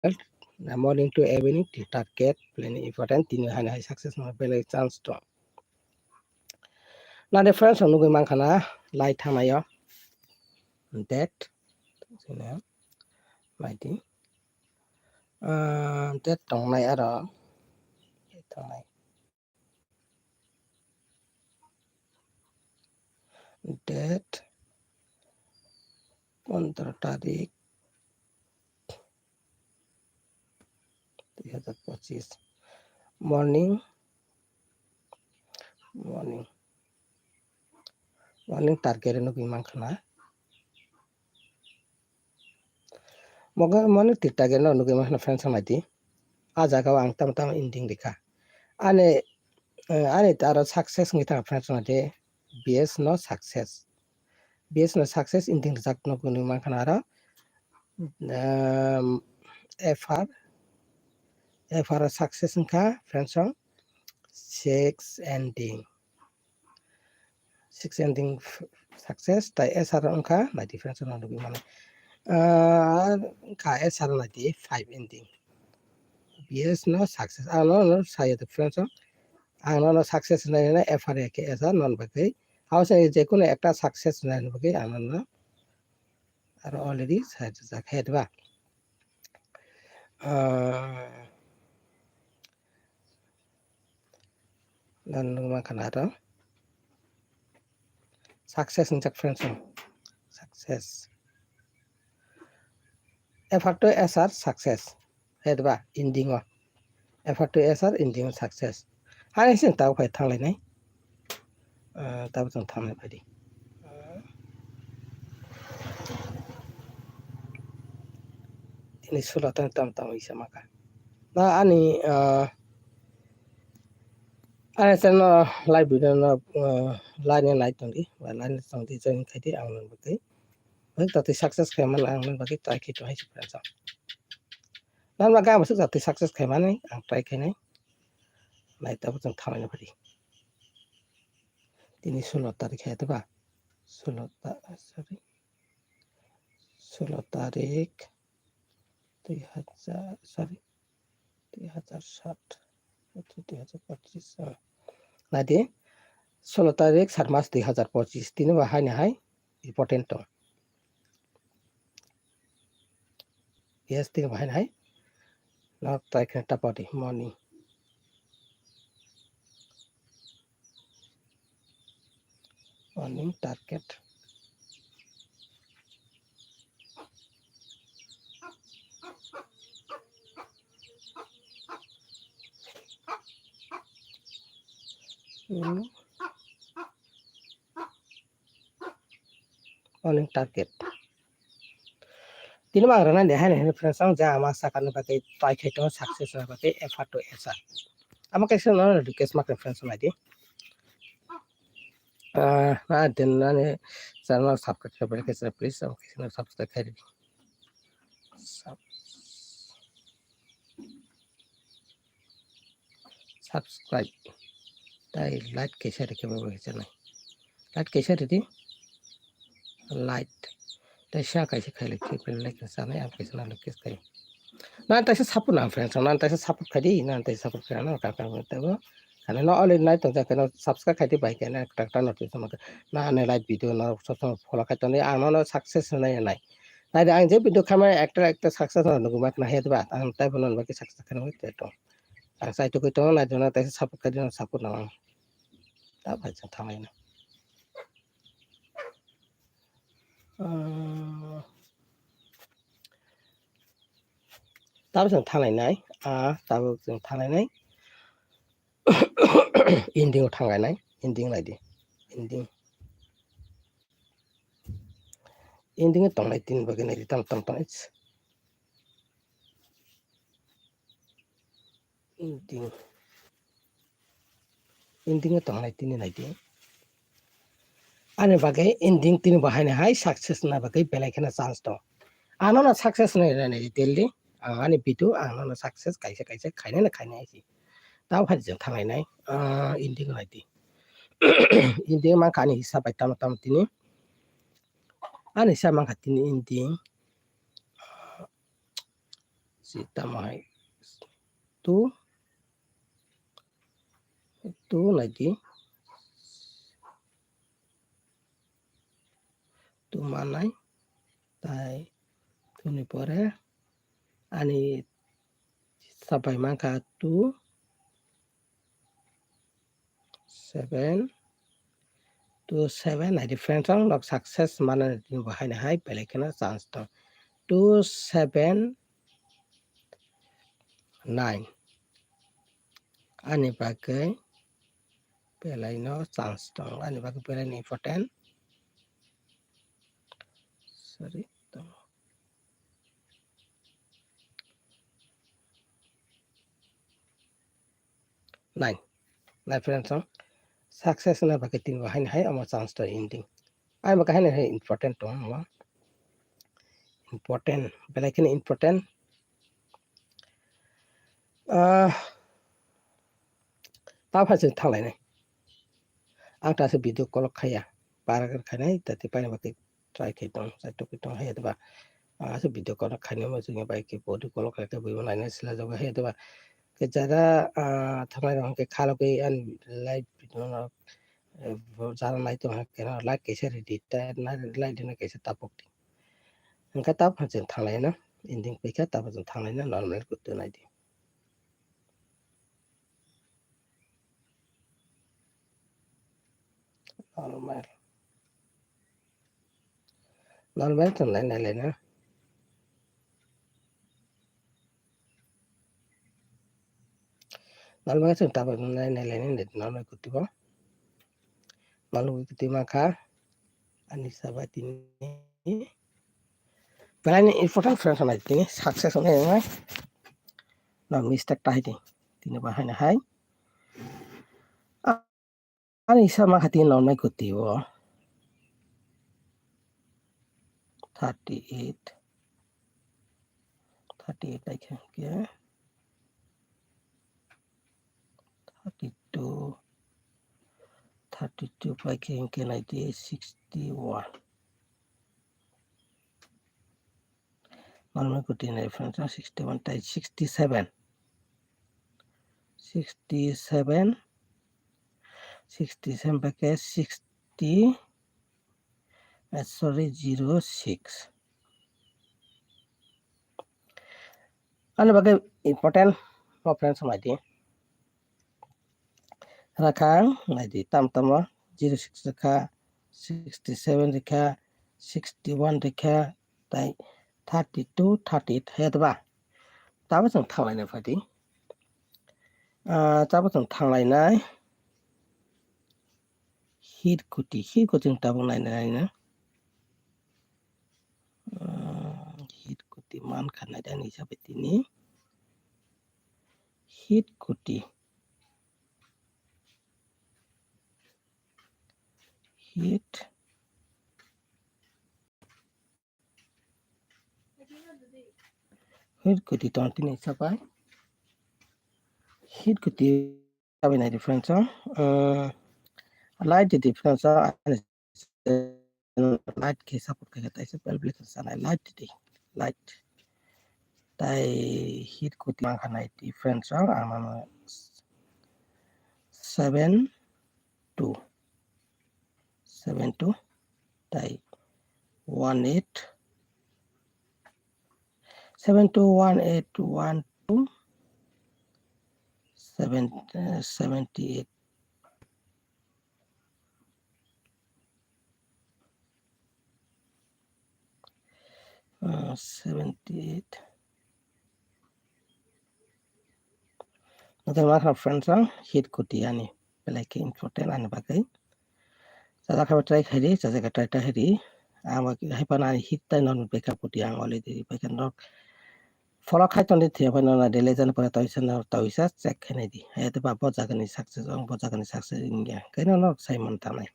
morning to evening to target plan important tini hai success ma bele chance to na the friends onu mang khana light thamayo that sine mighty that tong nai aro tong nai that 15 তারিখ 2025 morning target nu mang khana moga morning target nu mang khana friends mighty aja ka ang tam ending dikha ane taro success ngita friends mighty bs no success ending jak no kunu mang khana aro fr success ngka friends six ending success tai sr ngka my difference no dugi mane ka sr na di 5 ending bs no success no sai the friends no success na fr ke sr non bakai house je কোনো একটা success না বাকি না আর already side যা খেদবা dan makan ada success njak friends success effort to sr success hedba ending effort to sr ending success hai sin taw phai thanglai nai taw jong thanglai badi ini sulatan tam isa maka na ani Ana channel live video no line light tongdi wa line tongdi join khaiti ang non bakai bai tati success khaiman ang non bakai try khai to hai friends nan ma ga masu tati success khaiman ang try khai nai nai ta bujang thamai na bari tini 16 তারিখ hai ba 16 তারিখ 2007 Nadi 16 তারিখ 7 মাস 2025 tini ba hai na hai important to yes tini ba hai na hai na try khai ta body morning target morning target tini ma rana de hai na friends ang ja ma sakan bakai try khai to success na bakai effort to sr ama kaisa no request ma friends ma di na den na ne channel subscribe করে কাছে please আমাকে subscribe করে দিন subscribe তাই light কেসে রেখে বলছে না লাইট কেসে রেডি লাইট তাই শা কাইছে খাইলে কি পেলে লাইক সামনে আপ কেসে না লোকেস খাই না তাই সাপোর্ট না फ्रेंड्स না তাই সাপোর্ট খাই দি না তাই সাপোর্ট করে না কাকা বলতে karena no already night tong jakeno subscribe khai di bai kena একটা notification maka na ane live video na soto follow khai toni ang no success nai nai nai ang je video khamai একটা success na nugu mak na he ba ang tai bonon baki success khai no to ang sai to ko to na jona tai support khai di support na ta bai cha thamai na ta jong thangai nai ta jong thangai nai ending thangai nai ending lai di ending tong nai tin bagi nai tam ending tong nai tin nai di ane bagai ending tin bahai na hai success na bagai belai khana chance to ano na success nai nai delli ane video ano success kaisa khaina na khaina ai tao phải dừng thằng này ending này đi ending mang cái này sao phải tam tini anh sao mang cái tini ending tamahai tu naiti tu manai tai tuni pore ani sabai mangka tu 7 to 7 naiti friends ang log success mana ni bahai na hai pelekena chance to 2 7 9 ani bagai pelai no chance to ani bagai pelai ni important sorry to 9 friends ang success na bagai tin bahai na hai amo chance to ending ai maka hai na hai important to amo important pelai kena important ta phasing thanglai nai ang ta se video call khaya paragar khanai tati pai bagai try khai tong sai to kitong hai ba se video call khani ma jinga bai ke body call khai ka bai nai na sila joga hai ba ke jara thanglai rong ke khalo ke an live video na jara nai to ha ke na like ke se ready ta na like dina ke se tapok ti angka ta phasing thanglai na ending pekha ta phasing thanglai na normal kutu nai di normal thanglai nai le na normal se ta phasing nai le ne normal kutu ba normal kutu ma kha ani sabati ni pelai ni important friends nai tini success nai ngai na mistake ta hai ti tini bahai na hai ani sama hati normal kutu bo 38 like here 32 like here 61 normal kutu ni friends 61 tai 67 pakai 60 sorry 06 ani bagai important for friends sama di rakang nai di tam 06 rekha 67 rekha 61 rekha tai 32 38 hai ba ta ba jong thanglai na phati ta ba jong thanglai nai hit kuti ta bang nai na hit kuti man khanai dan hisabe tini hit kuti hit kuti ton tini sabai hit kuti sabai na difference light the difference light ke support ka tai se public sana light di light tai hit kuti man khanai difference amama 7 2 tai 18 721812 78 78 Nanti makan friends hit kuti ani pelai ke important ani bagai sada khabar try khari sada ka try hari ama ki hai pana hit tai non backup kuti ang ole di bakan nok follow khai ton di pa na dele jan pa tawisa check khane di hai ta ba jagani success india kai no simon ta nai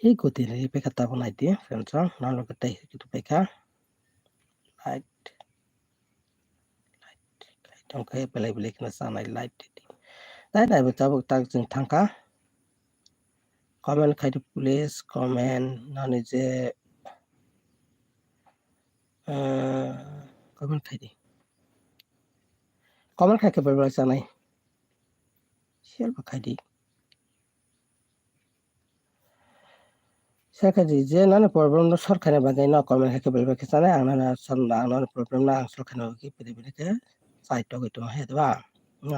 hi kuti ri backup ta banai di friends non lo tai kitu backup light trong kai pelai beli kena sanai light di dai dai ba tabuk tak jing thangka comment khai di please comment nani je comment khai di कमन खाइखे बेलबेल जानाय share बाखायदि सरखारि जे नानो problem न सरखारि बागै न कमन खाइखे बेलबेल जानाय आंना problem ना सरखारि बागै बेले के साइट गैतो हेदबा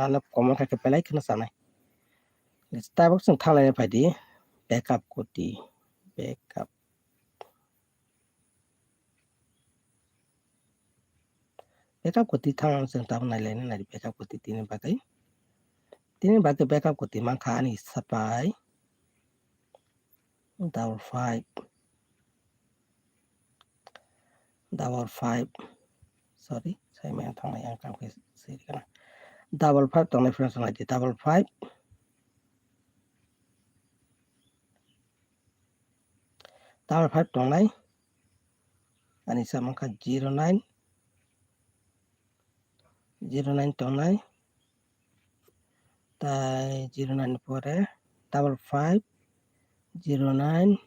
आंना कमन खाइखे बेलाय खनो जानाय स्टाबक जों थांलाय बायदि बैकअप गति बैकअप बैकअप गति थांग जों ताब नायलायनो नाय बैकअप गति तीन बागै बैकअप गति मा खानि सपाय double five sorry saya main thang yang kam ke sih kan double five tong reference lagi double five tong lai ani sama ka 09 tong lai tai 09 pore double five 09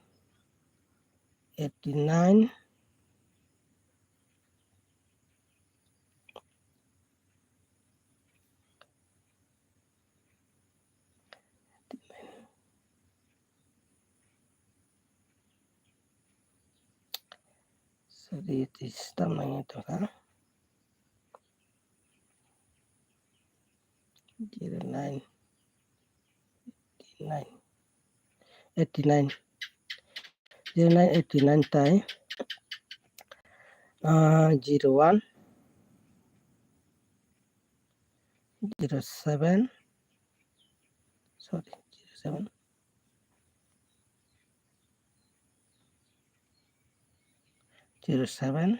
89 sorry sistem nanya itu kan 09 89 tai 01 07 sorry 07 07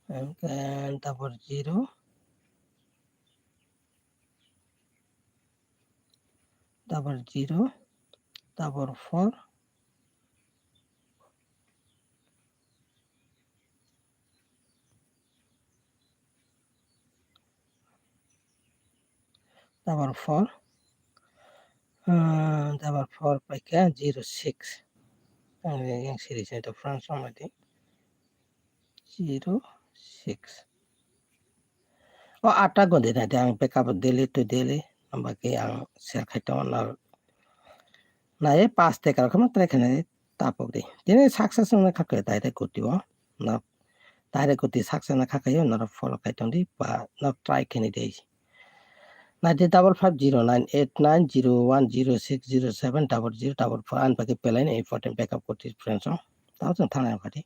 and double 0 double 0 double 4 double 4 double 4 pakai 06 yang series itu front sama di 06 oh ada gue deh yang backup daily to daily bagi yang share kaitan nah ya pas tekar kamu terakhir tapok deh jadi sukses nggak kakek direct kutiwa nah direct kuti sukses nggak kakek yo nah follow kaitan di pa nah try kini deh nah di 550901060700 an pakai pelain important backup kuti friends oh tahu tuh tangan apa deh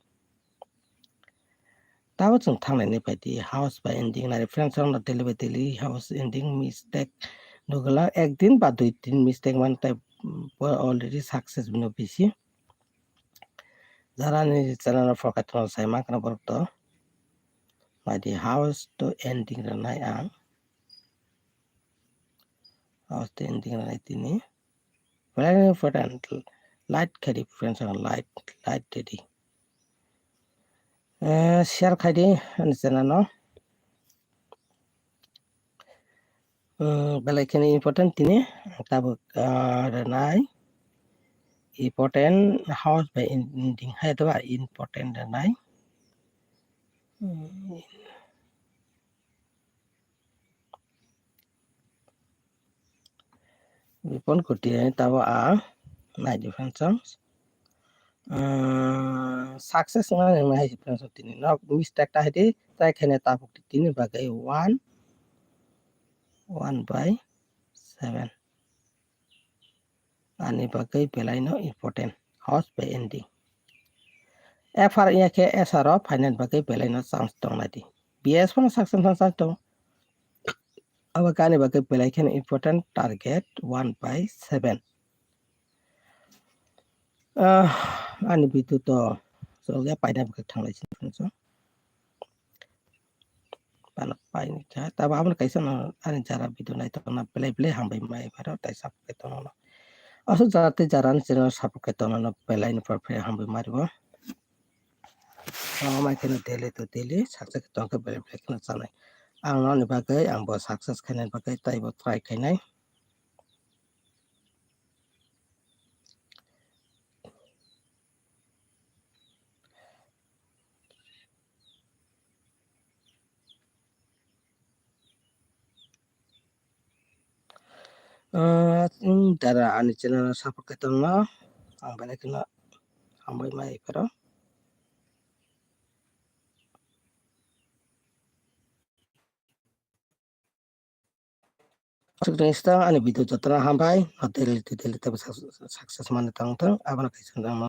tahu tuh tangan ini pada house by ending nah friends oh daily house ending mistake nugala ek din ba 2-3 mistake one type already success bino bisi jara ni channel fokat no sai mak na borto pada house to ending ranai ang house to ending ranai tini very important light carry friends on light tadi share kadi an channel no belakang important tini tabuk ranai important house by ending hai to important ranai Bipon kuti tahu naik different songs success nggak yang naik different song ini nak mistake tadi saya kena tapuk di sini bagai 1 by 7 ini bagai pelaino important house by ending FR nya ke SR final bagai pelaino sounds tong tadi BS pun success sounds tong awak bagai pelaino important target 1 by 7 ani bitu to so ya pai na thang lai sin so pan pai ni cha ta ba mun kaisa na ani jara bitu nai to na play hang bai mai ba tai sap ke to na aso jate jaran sin sap ke to na play ni for hang bai mari ba mai kena daily to daily success ke to ke play kena sanai ang no ni ba ke ang bo success kena ba ke tai bo try kenai darah channel support ketengah ang balik na ambay may pero Sukses ani video jatra hampai hotel hotel sukses mana tang tang abang kisah